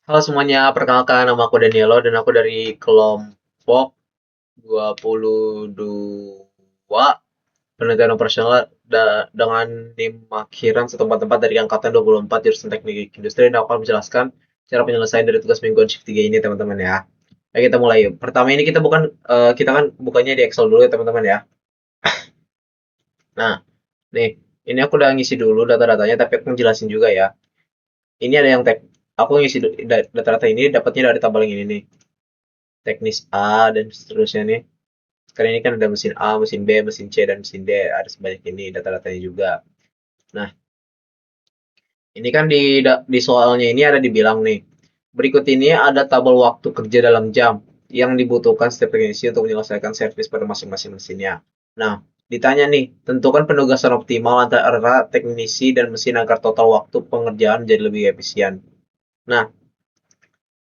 Halo semuanya, perkenalkan nama aku Danielo dan aku dari kelompok 22 penelitian operasional dengan NIM akhiran 144 dari angkatan 24 jurusan Teknik Industri dan aku akan menjelaskan cara penyelesaian dari tugas mingguan shift 3 ini teman-teman ya. Oke, kita mulai yuk. Pertama ini kita kan bukannya di Excel dulu ya teman-teman ya. Nah, nih, ini aku udah ngisi dulu data-datanya tapi aku ngejelasin juga ya. Ini ada yang aku ngisi data-data ini dapatnya dari tabel yang ini nih. Teknis A dan seterusnya nih. Sekarang ini kan ada mesin A, mesin B, mesin C, dan mesin D. Ada sebanyak ini data-datanya juga. Nah, ini kan di soalnya ini ada dibilang nih. Berikut ini ada tabel waktu kerja dalam jam yang dibutuhkan setiap teknisi untuk menyelesaikan servis pada masing-masing mesinnya. Nah, ditanya nih, tentukan penugasan optimal antara teknisi dan mesin agar total waktu pengerjaan jadi lebih efisien. Nah,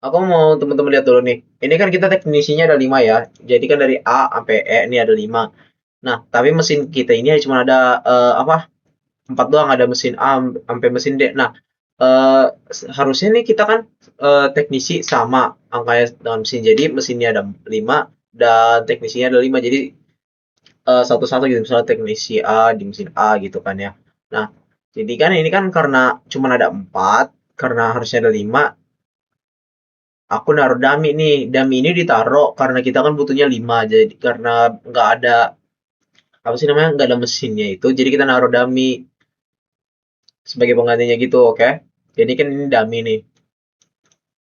aku mau teman-teman lihat dulu nih. Ini kan kita teknisinya ada 5 ya. Jadi kan dari A sampai E ini ada 5. Nah, tapi mesin kita ini cuma ada apa? 4 doang, ada mesin A sampai mesin D. Nah, eh, harusnya nih kita kan teknisi sama angkanya dengan mesin. Jadi mesinnya ada 5 dan teknisinya ada 5. Jadi satu-satu gitu misalnya teknisi A di mesin A gitu kan ya. Nah, jadi kan ini kan karena cuma ada 4, karena harusnya ada 5, aku naruh dummy nih. Dummy ini ditaruh karena kita kan butuhnya 5. Jadi karena nggak ada apa sih namanya, nggak ada mesinnya itu, jadi kita naruh dummy sebagai penggantinya gitu, oke? Jadi kan ini dummy nih.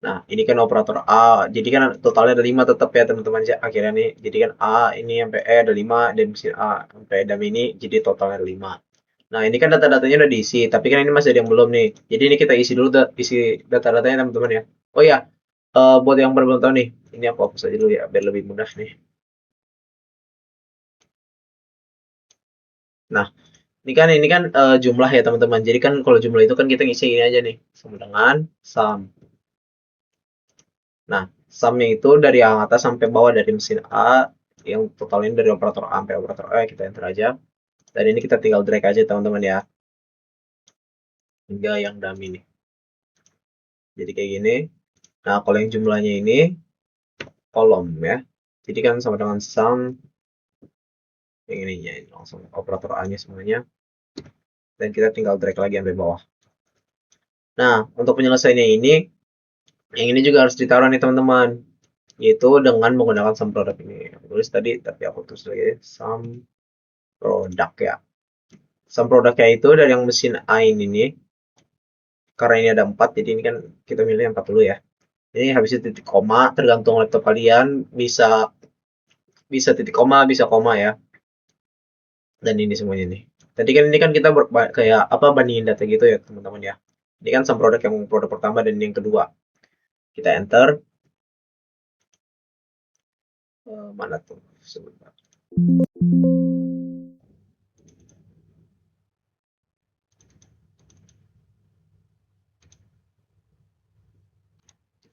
Nah, ini kan operator A. Jadi kan totalnya ada 5 tetap ya teman-teman akhirnya nih. Jadi kan A ini sampai E ada 5 dan mesin A sampai dummy ini jadi totalnya ada 5. Nah, ini kan data-datanya udah diisi, tapi kan ini masih ada yang belum nih. Jadi ini kita isi dulu isi data-datanya teman-teman ya. Oh ya, buat yang belum tahu nih, ini aku hapus aja dulu ya biar lebih mudah nih. Nah, ini kan jumlah ya teman-teman. Jadi kan kalau jumlah itu kan kita ngisi ini aja nih, sama dengan sum. Nah, sumnya itu dari yang atas sampai bawah dari mesin A, yang totalnya dari operator A sampai operator E, kita enter aja. Dan ini kita tinggal drag aja teman-teman ya, hingga yang dummy nih. Jadi kayak gini. Nah, kalau yang jumlahnya ini kolom ya. Jadi kan sama dengan sum yang ininya ini langsung operator A-nya semuanya. Dan kita tinggal drag lagi sampai bawah. Nah, untuk penyelesaiannya ini, yang ini juga harus ditaruh nih teman-teman, yaitu dengan menggunakan sum product ini. Aku tulis tadi, tapi aku tulis lagi sum product ya. Sum produknya itu dari yang mesin A ini nih, karena ini ada 4, jadi ini kan kita milih yang 4 dulu ya. Ini habisnya titik koma, tergantung laptop kalian, bisa bisa titik koma, bisa koma ya. Dan ini semuanya nih. Tadi kan ini kan kita kayak apa bandingin data gitu ya teman-teman ya. Ini kan sum product yang produk pertama dan yang kedua. Kita enter. Mana tuh? Sebentar.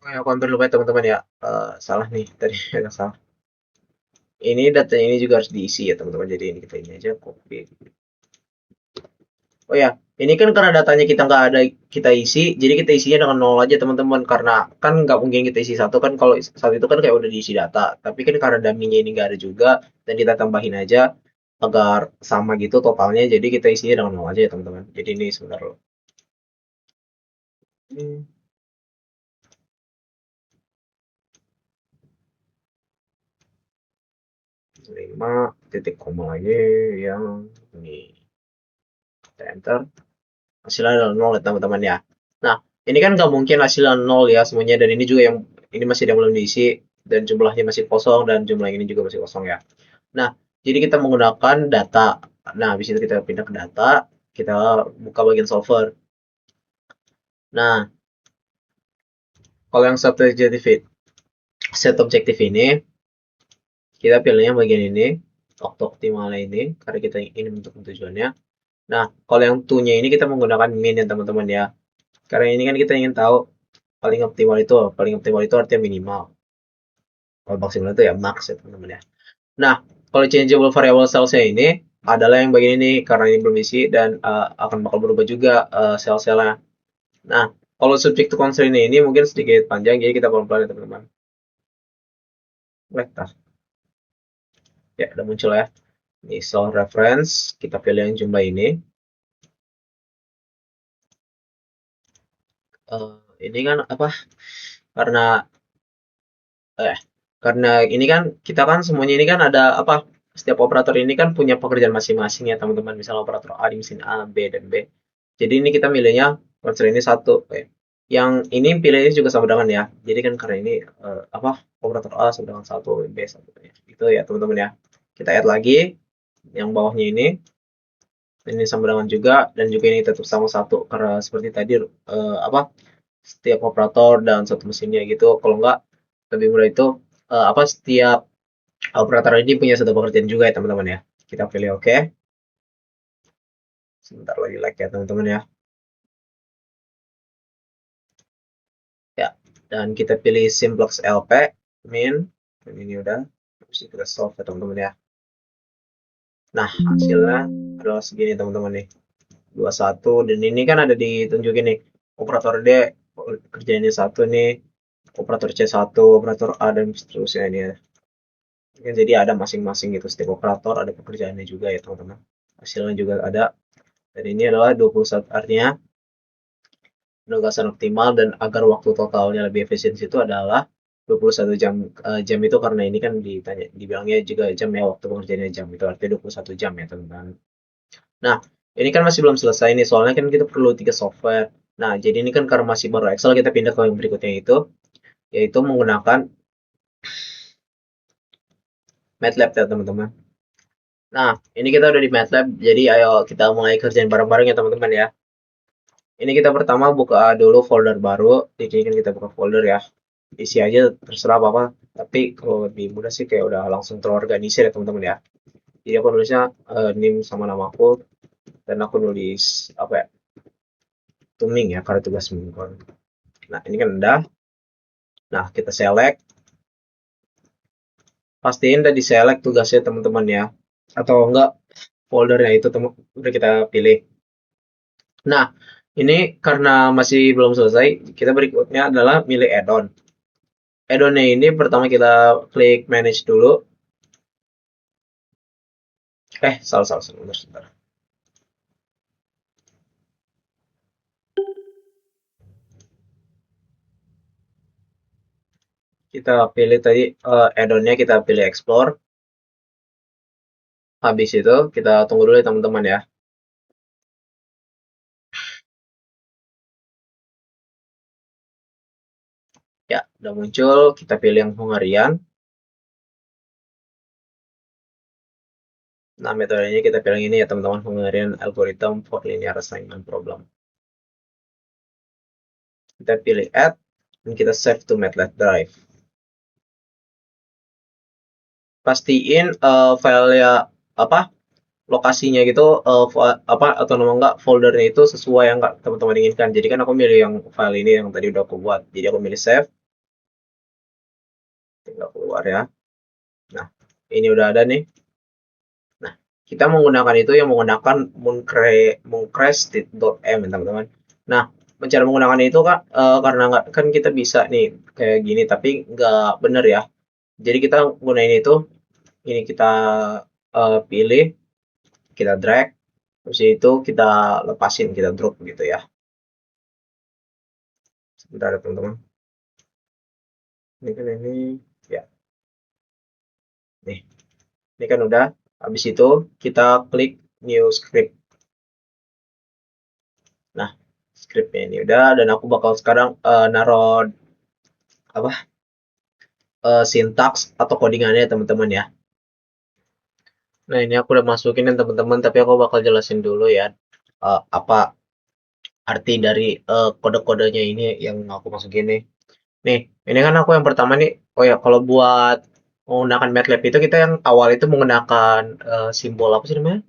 Oh, ya, aku hampir lupa ya teman-teman ya. Salah nih tadi agak salah. Ini data ini juga harus diisi ya teman-teman. Jadi ini kita ini aja copy. Oh ya, ini kan karena datanya kita nggak ada kita isi, jadi kita isinya dengan nol aja teman-teman. Karena kan nggak mungkin kita isi satu kan, kalau satu itu kan kayak udah diisi data. Tapi kan karena dummy-nya ini nggak ada juga, dan kita tambahin aja agar sama gitu totalnya. Jadi kita isinya dengan nol aja ya teman-teman. Jadi ini sebentar loh. 5 titik koma lagi yang ini. Kita enter. Hasilnya adalah nol ya teman-teman ya. Nah, ini kan nggak mungkin hasilnya nol ya semuanya, dan ini juga yang ini masih ada yang belum diisi, dan jumlahnya masih kosong, dan jumlah ini juga masih kosong ya. Nah, jadi kita menggunakan data. Nah, habis itu kita pindah ke data, kita buka bagian solver. Nah, kalau yang set objektif ini, kita pilihnya bagian ini, waktu optimal ini, karena kita ingin untuk tujuannya. Nah, kalau yang to-nya ini kita menggunakan min ya teman-teman ya. Karena ini kan kita ingin tahu paling optimal itu artinya minimal. Kalau maksimal itu ya max ya teman-teman ya. Nah, kalau changeable variable cell-nya ini adalah yang bagian ini, karena ini belum diisi dan akan bakal berubah juga sel-selnya. Nah, Kalau subject to constraint ini mungkin sedikit panjang, jadi kita pelan-pelan ya teman-teman. Ya, udah muncul ya. Ini soal reference, kita pilih yang jumlah ini. Ini kan apa? Karena eh karena ini kan kita kan semuanya ini kan ada apa? Setiap operator ini kan punya pekerjaan masing-masing ya teman-teman. Misalnya operator A di mesin A, B dan B. Jadi ini kita milihnya constraint ini satu. Yang ini pilihnya juga sama dengan ya. Jadi kan karena ini apa? Operator A sama dengan satu, B satu. Ya. Itu ya teman-teman ya. Kita add lagi yang bawahnya ini sama dengan juga dan juga ini tetap sama satu karena seperti tadi apa setiap operator dan satu mesinnya gitu. Kalau enggak lebih mudah itu apa setiap operator ini punya satu pekerjaan juga ya teman-teman ya. Kita pilih oke. Sebentar lagi like ya teman-teman ya. Ya, dan kita pilih simplex LP min dan ini udah habis itu kita solve ya teman-teman ya. Nah, hasilnya adalah segini teman-teman nih. 21 dan ini kan ada ditunjukin nih operator D kerjanya satu nih, operator C1, operator A dan seterusnya ini ya. Jadi ada masing-masing gitu setiap operator ada pekerjaannya juga ya teman-teman. Hasilnya juga ada dan ini adalah 21 artinya penugasan optimal dan agar waktu totalnya lebih efisien itu adalah 21 jam jam itu karena ini kan dibilangnya juga jam ya waktu pengerjaannya jam itu artinya 21 jam ya teman-teman. Nah, ini kan masih belum selesai nih soalnya kan kita perlu 3 software. Nah, jadi ini kan karena masih baru Excel kita pindah ke yang berikutnya itu yaitu menggunakan MATLAB ya teman-teman. Nah, ini kita udah di MATLAB jadi ayo kita mulai kerjain bareng-bareng ya teman-teman ya. Ini kita pertama buka dulu folder baru. Jadi kan kita buka folder ya. Isi aja terserah apa-apa. Tapi kalau lebih mudah sih kayak udah langsung terorganisir ya teman-teman ya. Jadi aku nulisnya NIM sama namaku dan aku nulis apa ya? Tuming ya karena tugas minggu. Nah, ini kan udah. Nah, kita select. Pastiin udah di select tugasnya teman-teman ya. Atau enggak foldernya itu udah kita pilih. Nah, ini karena masih belum selesai, kita berikutnya adalah milih add-on. Add-onnya ini pertama kita klik manage dulu. Salah, sebentar. Kita pilih tadi add-onnya kita pilih explore. Habis itu kita tunggu dulu ya teman-teman ya. Ya, udah muncul. Kita pilih yang Hungarian. Nah, metodenya kita pilih ini ya teman-teman, Hungarian Algorithm for Linear Assignment Problem. Kita pilih add dan kita save to MATLAB drive. Pastiin file ya apa lokasinya gitu apa atau nama enggak foldernya itu sesuai yang teman-teman inginkan. Jadi kan aku milih yang file ini yang tadi udah aku buat. Jadi aku milih save. Tinggal keluar ya. Nah, ini udah ada nih. Nah, kita menggunakan itu yang menggunakan mooncrash.m teman-teman. Nah, cara menggunakan itu kan karena nggak kan kita bisa nih kayak gini tapi nggak bener ya. Jadi kita gunain itu ini kita pilih, kita drag, habis itu kita lepasin, kita drop gitu ya. Sebentar ya teman-teman. Ini kan ini ya. Nih, ini kan udah. Habis itu kita klik new script. Nah, scriptnya ini udah dan aku bakal sekarang naruh apa sintaks atau codingannya teman-teman ya. Nah, ini aku udah masukin ya teman-teman, tapi aku bakal jelasin dulu ya apa arti dari kode-kodenya ini yang aku masukin nih. Nih, ini kan aku yang pertama nih. Oh ya, kalau buat menggunakan MATLAB itu kita yang awal itu menggunakan simbol apa sih namanya?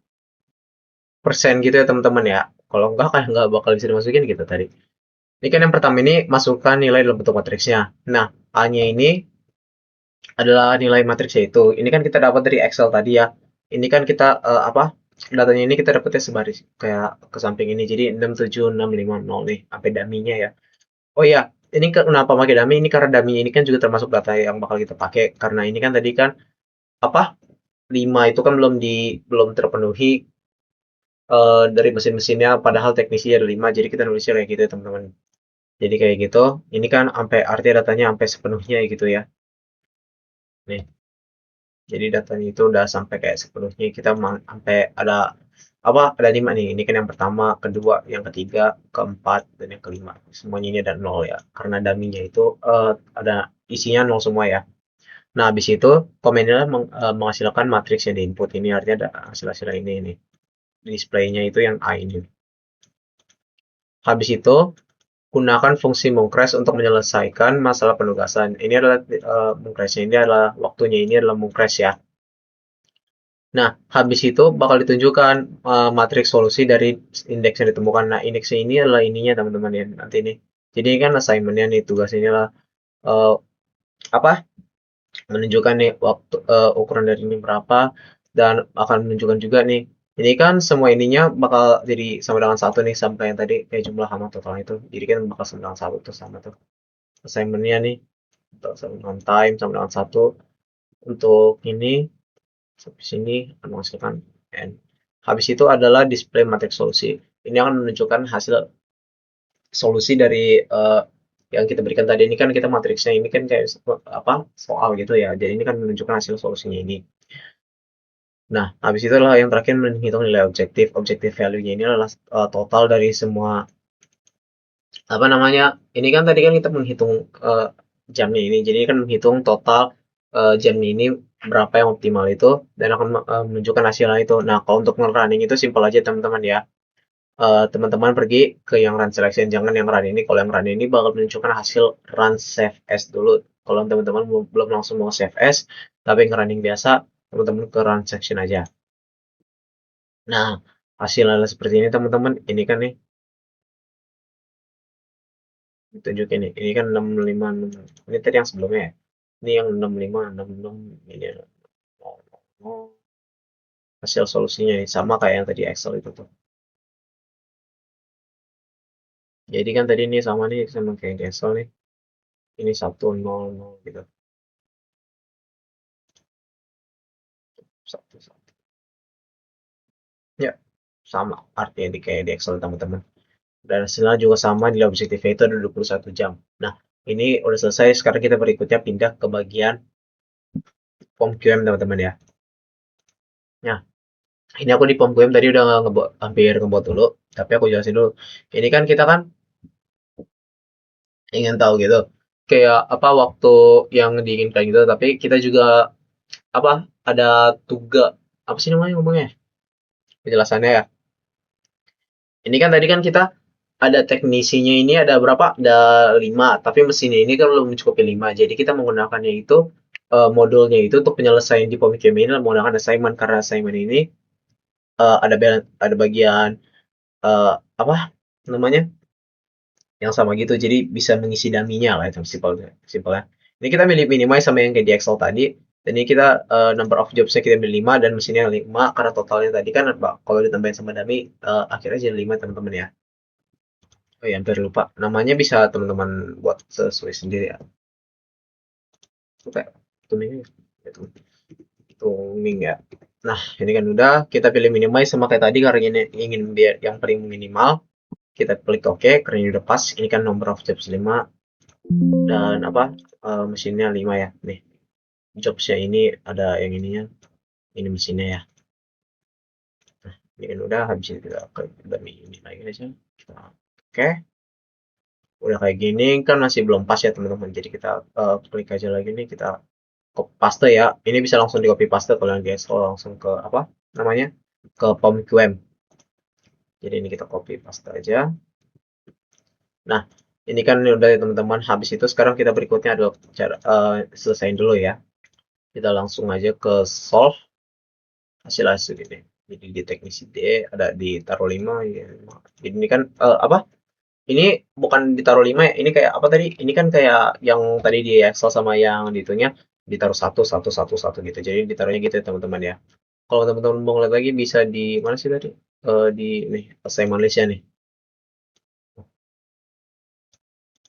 Persen gitu ya teman-teman ya. Kalau enggak kan enggak bakal bisa dimasukin gitu tadi. Ini kan yang pertama ini masukkan nilai dalam bentuk matriksnya. Nah, A-nya ini adalah nilai matriksnya itu. Ini kan kita dapat dari Excel tadi ya. Ini kan kita apa? Datanya ini kita dapatnya sebaris kayak ke samping ini. Jadi 67650 nih sampai daminya ya. Oh iya, ini kenapa pakai dummy? Ini karena dummy ini kan juga termasuk data yang bakal kita pakai. Karena ini kan tadi kan apa 5 itu kan belum terpenuhi dari mesin-mesinnya, padahal teknisi ada 5, jadi kita nulisnya kayak gitu ya teman-teman. Jadi kayak gitu, ini kan sampai artinya datanya sampai sepenuhnya gitu ya. Nih, jadi datanya itu udah sampai kayak sepenuhnya kita sampai ada apa? Ada 5 nih. Ini kan yang pertama, kedua, yang ketiga, keempat, dan yang kelima. Semuanya ini ada 0 ya. Karena dummy-nya itu ada isinya 0 semua ya. Nah, habis itu komennya menghasilkan matriks yang diinput. Ini artinya ada hasil-hasil ini nih. Displaynya itu yang A ini. Habis itu gunakan fungsi mongcrash untuk menyelesaikan masalah penugasan. Ini adalah mongcrashnya ini adalah waktunya ini adalah mongcrash ya. Nah, habis itu bakal ditunjukkan matriks solusi dari indeks yang ditemukan. Nah, indeksnya ini adalah ininya teman-teman ya nanti ini. Jadi ini kan assignmentnya nih tugas ini adalah uh, apa? Menunjukkan nih waktu ukuran dari ini berapa dan akan menunjukkan juga nih. Ini kan semua ininya bakal jadi sama dengan satu nih sampai yang tadi kayak jumlah hama total itu. Jadi kan bakal sama dengan satu tuh sama tuh assignmentnya nih sama dengan time sama dengan satu untuk ini sampai sini akan menghasilkan n. Habis itu adalah display matriks solusi. Ini akan menunjukkan hasil solusi dari yang kita berikan tadi. Ini kan kita matriksnya ini kan kayak apa soal gitu ya. Jadi ini kan menunjukkan hasil solusinya ini. Nah, habis itu adalah yang terakhir menghitung nilai objektif. Objektif value-nya ini adalah total dari semua apa namanya? Ini kan tadi kan kita menghitung jamnya ini. Jadi kan menghitung total jamnya ini berapa yang optimal itu dan akan menunjukkan hasilnya itu. Nah, kalau untuk running itu simpel aja teman-teman ya. Teman-teman pergi ke yang run selection, jangan yang run ini. Kalau yang run ini bakal menunjukkan hasil run save as dulu. Kalau teman-teman belum langsung mau save as, tapi running biasa, teman-teman ke run section aja. Nah, hasilnya seperti ini teman-teman. Ini kan nih ditunjukin nih. Ini kan 656. Ini tadi yang sebelumnya ya. Ini yang 6566 ini hasil solusinya nih sama kayak yang tadi Excel itu tuh. Jadi kan tadi ini sama nih sama kayak di Excel nih. Ini 100 gitu. 11. Ya, sama artinya di kayak di Excel teman-teman. Dan hasilnya juga sama di objektifnya itu ada 21 jam. Nah, ini udah selesai. Sekarang kita berikutnya pindah ke bagian form QM teman-teman ya. Nah, ini aku di form QM tadi udah hampir ngebuat dulu, tapi aku jelasin dulu. Ini kan kita kan ingin tahu gitu, kayak apa waktu yang diinginkan gitu, tapi kita juga apa ada tugas apa sih namanya ngomongnya penjelasannya ya. Ini kan tadi kan kita ada teknisinya ini ada berapa? Ada 5, tapi mesinnya ini kan belum mencukupi 5. Jadi kita menggunakannya itu modulnya itu untuk penyelesaian di pemikiran ini menggunakan assignment karena assignment ini ada bagian apa namanya yang sama gitu. Jadi bisa mengisi daminya lah itu simpelnya. Simpelnya. Ini kita milih minimize sama yang kayak di Excel tadi. Dan ini kita number of jobsnya kita milih 5 dan mesinnya 5 karena totalnya tadi kan kalau ditambahin sama dummy akhirnya jadi 5 teman-teman ya. Oh ya, hampir lupa. Namanya bisa teman-teman buat sesuai sendiri ya. Oke, tuning itu tuning ya. Nah, ini kan udah kita pilih minimize sama kayak tadi karena ini ingin biar yang paling minimal. Kita klik OK, karena ini udah pas. Ini kan number of jobs 5 dan apa mesinnya 5 ya. Nih, jobsnya ini ada yang ininya. Ini mesinnya ya. Nah, ini kan udah habis itu kita klik ini lagi aja. Oke. Udah kayak gini kan masih belum pas ya teman-teman. Jadi kita klik aja lagi nih kita paste ya. Ini bisa langsung di copy paste kalau yang di Excel langsung ke apa namanya ke POM Jadi ini kita copy paste aja. Nah, ini kan udah ya teman-teman. Habis itu sekarang kita berikutnya adalah cara selesaiin dulu ya. Kita langsung aja ke solve hasil-hasil ini. Jadi di teknisi D ada ditaruh 5 ya. Jadi ini kan apa? Ini bukan ditaruh 5 ya. Ini kayak apa tadi? Ini kan kayak yang tadi di Excel sama yang di itunya ditaruh satu satu satu satu gitu. Jadi ditaruhnya gitu ya teman-teman ya. Kalau teman-teman mau ngeliat lagi bisa di mana sih tadi? Di nih assignment list-nya nih.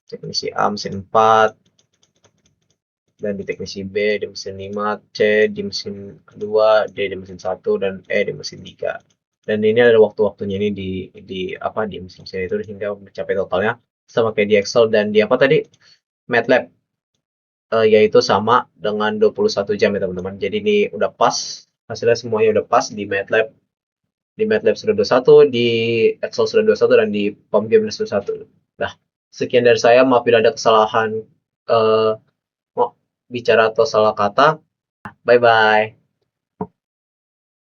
teknisi A mesin 4, dan di teknisi B di mesin 5, C di mesin 2, D di mesin 1, dan E di mesin 3. Dan ini ada waktu-waktunya ini di mesin-mesin itu hingga mencapai totalnya sama kayak di Excel dan di apa tadi MATLAB, yaitu sama dengan 21 jam ya teman-teman. Jadi ini udah pas, hasilnya semuanya udah pas di MATLAB. Di MATLAB sudah 21, di Excel sudah 21, dan di PubGame sudah 21. Nah, sekian dari saya. Maaf bila ada kesalahan mau bicara atau salah kata. Bye bye.